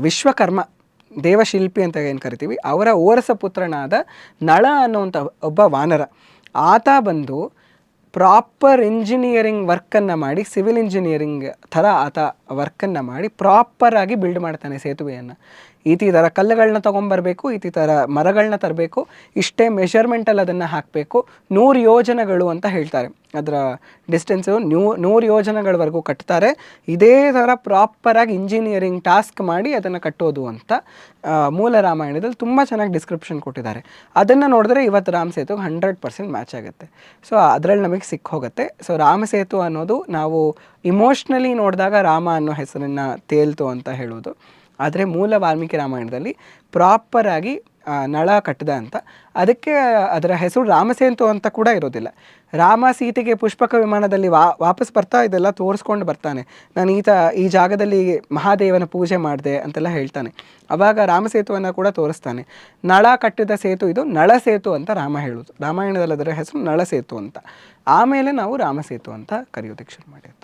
ವಿಶ್ವಕರ್ಮ ದೇವಶಿಲ್ಪಿ ಅಂತ ಏನು ಕರಿತೀವಿ, ಅವರ ಓರಸ ಪುತ್ರನಾದ ನಳ ಅನ್ನುವಂಥ ಒಬ್ಬ ವಾನರ, ಆತ ಬಂದು ಪ್ರಾಪರ್ ಇಂಜಿನಿಯರಿಂಗ್ ವರ್ಕನ್ನು ಮಾಡಿ, ಸಿವಿಲ್ ಇಂಜಿನಿಯರಿಂಗ್ ಥರ ಆತ ವರ್ಕನ್ನು ಮಾಡಿ ಪ್ರಾಪರಾಗಿ ಬಿಲ್ಡ್ ಮಾಡ್ತಾನೆ ಸೇತುವೆಯನ್ನು. ಈ ಥರ ಕಲ್ಲುಗಳನ್ನ ತೊಗೊಂಬರಬೇಕು, ಈ ಥರ ಮರಗಳನ್ನ ತರಬೇಕು, ಇಷ್ಟೇ ಮೆಷರ್ಮೆಂಟಲ್ಲಿ ಅದನ್ನು ಹಾಕಬೇಕು, 100 ಯೋಜನೆಗಳು ಅಂತ ಹೇಳ್ತಾರೆ, ಅದರ ಡಿಸ್ಟೆನ್ಸು 100 ಯೋಜನೆಗಳವರೆಗೂ ಕಟ್ತಾರೆ. ಇದೇ ಥರ ಪ್ರಾಪರಾಗಿ ಇಂಜಿನಿಯರಿಂಗ್ ಟಾಸ್ಕ್ ಮಾಡಿ ಅದನ್ನು ಕಟ್ಟೋದು ಅಂತ ಮೂಲ ರಾಮಾಯಣದಲ್ಲಿ ತುಂಬ ಚೆನ್ನಾಗಿ ಡಿಸ್ಕ್ರಿಪ್ಷನ್ ಕೊಟ್ಟಿದ್ದಾರೆ. ಅದನ್ನು ನೋಡಿದ್ರೆ ಇವತ್ತು ರಾಮ ಸೇತುಗೆ 100% ಮ್ಯಾಚ್ ಆಗುತ್ತೆ. ಸೊ ಅದರಲ್ಲಿ ನಮಗೆ ಸಿಕ್ಕ ಹೋಗುತ್ತೆ. ಸೊ ರಾಮ ಸೇತು ಅನ್ನೋದು ನಾವು ಇಮೋಷ್ನಲಿ ನೋಡಿದಾಗ ರಾಮ ಅನ್ನೋ ಹೆಸರನ್ನು ತೇಲ್ತು ಅಂತ ಹೇಳೋದು, ಆದರೆ ಮೂಲ ವಾಲ್ಮೀಕಿ ರಾಮಾಯಣದಲ್ಲಿ ಪ್ರಾಪರಾಗಿ ನಳ ಕಟ್ಟಿದ ಅಂತ. ಅದಕ್ಕೆ ಅದರ ಹೆಸರು ರಾಮಸೇತು ಅಂತ ಕೂಡ ಇರೋದಿಲ್ಲ. ರಾಮ ಸೀತೆಗೆ ಪುಷ್ಪಕ ವಿಮಾನದಲ್ಲಿ ವಾಪಸ್ ಬರ್ತಾ ಇದೆಲ್ಲ ತೋರಿಸ್ಕೊಂಡು ಬರ್ತಾನೆ, ನಾನು ಈ ಜಾಗದಲ್ಲಿ ಮಹಾದೇವನ ಪೂಜೆ ಮಾಡಿದೆ ಅಂತೆಲ್ಲ ಹೇಳ್ತಾನೆ. ಆವಾಗ ರಾಮಸೇತುವನ್ನು ಕೂಡ ತೋರಿಸ್ತಾನೆ. ನಳ ಕಟ್ಟಿದ ಸೇತು ಇದು ನಳ ಸೇತು ಅಂತ ರಾಮ ಹೇಳೋದು. ರಾಮಾಯಣದಲ್ಲಿ ಅದರ ಹೆಸರು ನಳ ಸೇತು ಅಂತ. ಆಮೇಲೆ ನಾವು ರಾಮಸೇತು ಅಂತ ಕರೆಯೋದಕ್ಕೆ ಶುರು ಮಾಡಿದ್ದು.